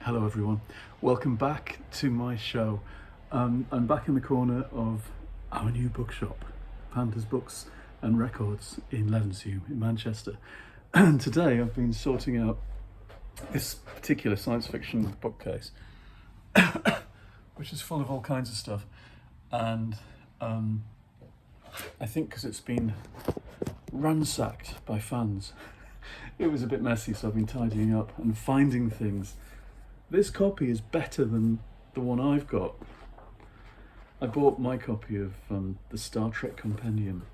Hello everyone, welcome back to my show. I'm back in the corner of our new bookshop, Pandas Books and Records in Levenshulme in Manchester. And today I've been sorting out this particular science fiction bookcase, which is full of all kinds of stuff. And I think because it's been ransacked by fans, it was a bit messy, so I've been tidying up and finding things. This copy is better than the one I've got. I bought my copy of the Star Trek Compendium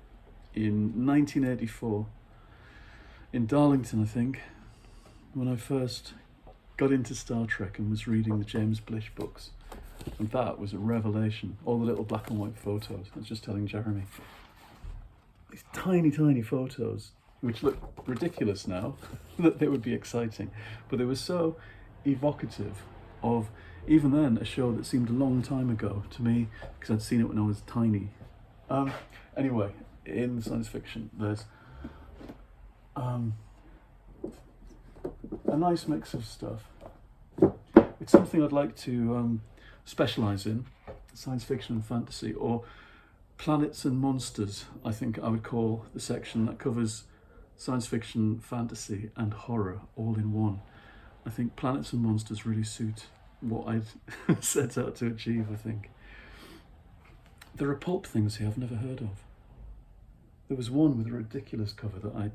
in 1984 in Darlington, I think, when I first got into Star Trek and was reading the James Blish books. And that was a revelation. All the little black and white photos. I was just telling Jeremy. These tiny, tiny photos, which look ridiculous now, that they would be exciting. But they were so evocative of, even then, a show that seemed a long time ago to me, because I'd seen it when I was tiny. Anyway, in science fiction, there's a nice mix of stuff. It's something I'd like to specialise in, science fiction and fantasy, or planets and monsters, I think I would call the section that covers science fiction, fantasy and horror all in one. I think planets and monsters really suit what I'd set out to achieve, I think. There are pulp things here I've never heard of. There was one with a ridiculous cover that I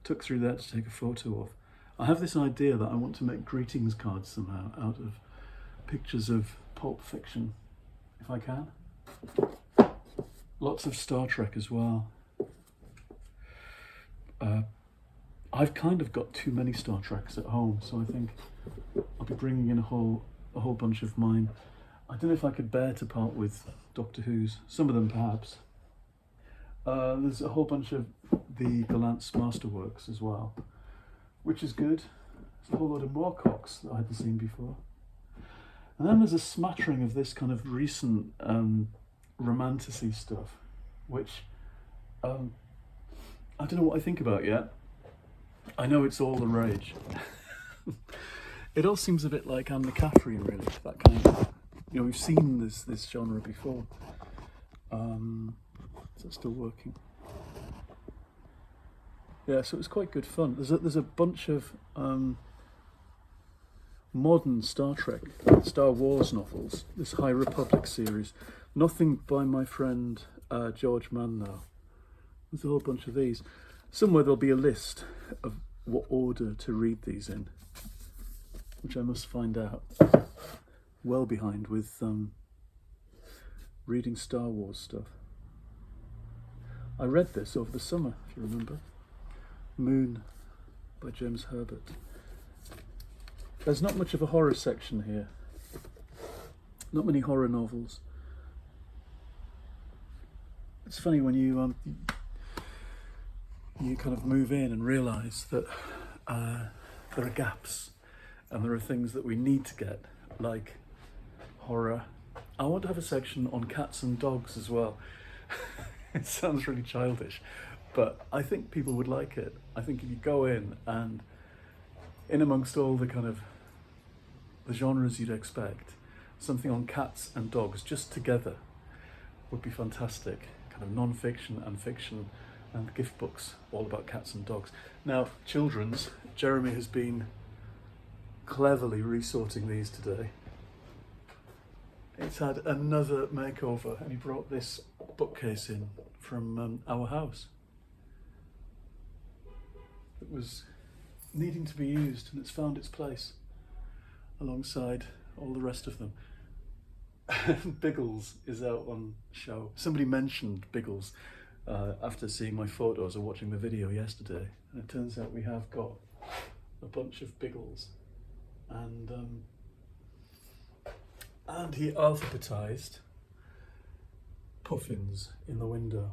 took through there to take a photo of. I have this idea that I want to make greetings cards somehow out of pictures of pulp fiction, if I can. Lots of Star Trek as well. I've kind of got too many Star Treks at home, so I think I'll be bringing in a whole bunch of mine. I don't know if I could bear to part with Doctor Who's, some of them perhaps. There's a whole bunch of the Gallant's Masterworks as well, which is good. There's a whole lot of Moorcocks that I hadn't seen before. And then there's a smattering of this kind of recent romanticy stuff, which I don't know what I think about yet. I know it's all the rage. It all seems a bit like Anne McCaffrey, really, that kind of, we've seen this genre before. Is that still working? Yeah, so it was quite good fun. There's a bunch of modern Star Trek, Star Wars novels, this High Republic series. Nothing by my friend George Mann now. There's a whole bunch of these. Somewhere there'll be a list of what order to read these in, which I must find out. Well behind with reading Star Wars stuff. I read this over the summer, if you remember. Moon by James Herbert. There's not much of a horror section here. Not many horror novels. It's funny when you kind of move in and realise that there are gaps and there are things that we need to get, like horror. I want to have a section on cats and dogs as well. It sounds really childish, but I think people would like it. I think if you go in and in amongst all the kind of the genres you'd expect, something on cats and dogs just together would be fantastic. Kind of non-fiction and fiction and gift books all about cats and dogs. Now, children's, Jeremy has been cleverly resorting these today. It's had another makeover, and he brought this bookcase in from our house. It was needing to be used, and it's found its place alongside all the rest of them. Biggles is out on show. Somebody mentioned Biggles after seeing my photos or watching the video yesterday, and it turns out we have got a bunch of Biggles, and he alphabetized puffins in the window.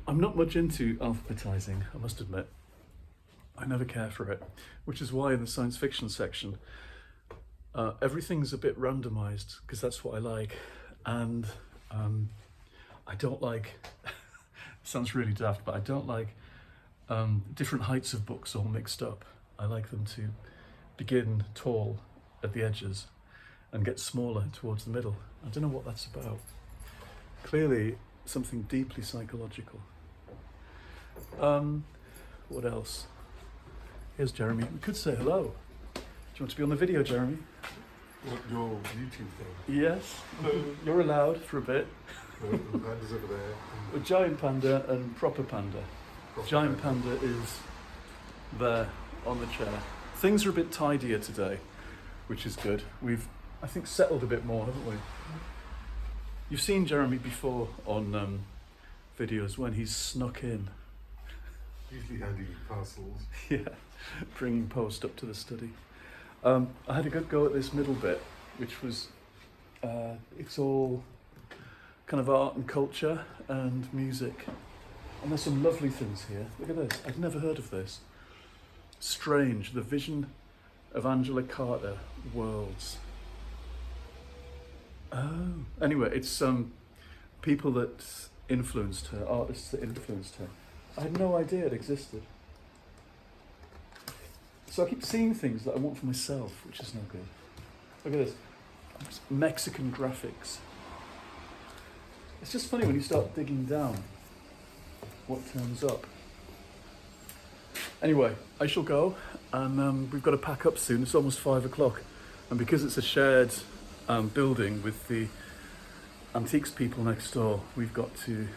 I'm not much into alphabetizing, I must admit. I never care for it, which is why in the science fiction section everything's a bit randomized, because that's what I like. And I don't like, sounds really daft, but I don't like different heights of books all mixed up. I like them to begin tall at the edges and get smaller towards the middle. I don't know what that's about. Clearly something deeply psychological. What else? Here's Jeremy. We could say hello. Do you want to be on the video, Jeremy? What, your YouTube thing? Yes. You're allowed for a bit. The panda's over there. A giant panda and proper panda. Giant panda is there on the chair. Things are a bit tidier today, which is good. We've, I think, settled a bit more, haven't we? You've seen Jeremy before on videos when he's snuck in. Usually handing parcels. Yeah, bringing post up to the study. I had a good go at this middle bit, which was, it's all kind of art and culture and music. And there's some lovely things here. Look at this, I'd never heard of this. Strange, the vision of Angela Carter, worlds. Oh, anyway, it's people that influenced her, artists that influenced her. I had no idea it existed. So I keep seeing things that I want for myself, which is no good. Look at this, Mexican graphics. It's just funny when you start digging down what turns up. Anyway, I shall go, and we've got to pack up soon. It's almost 5 o'clock, and because it's a shared building with the antiques people next door, we've got to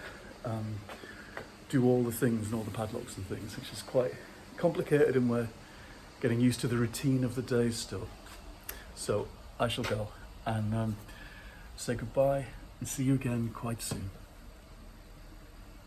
do all the things and all the padlocks and things, which is quite complicated, and we're getting used to the routine of the day still. So I shall go and say goodbye and see you again quite soon.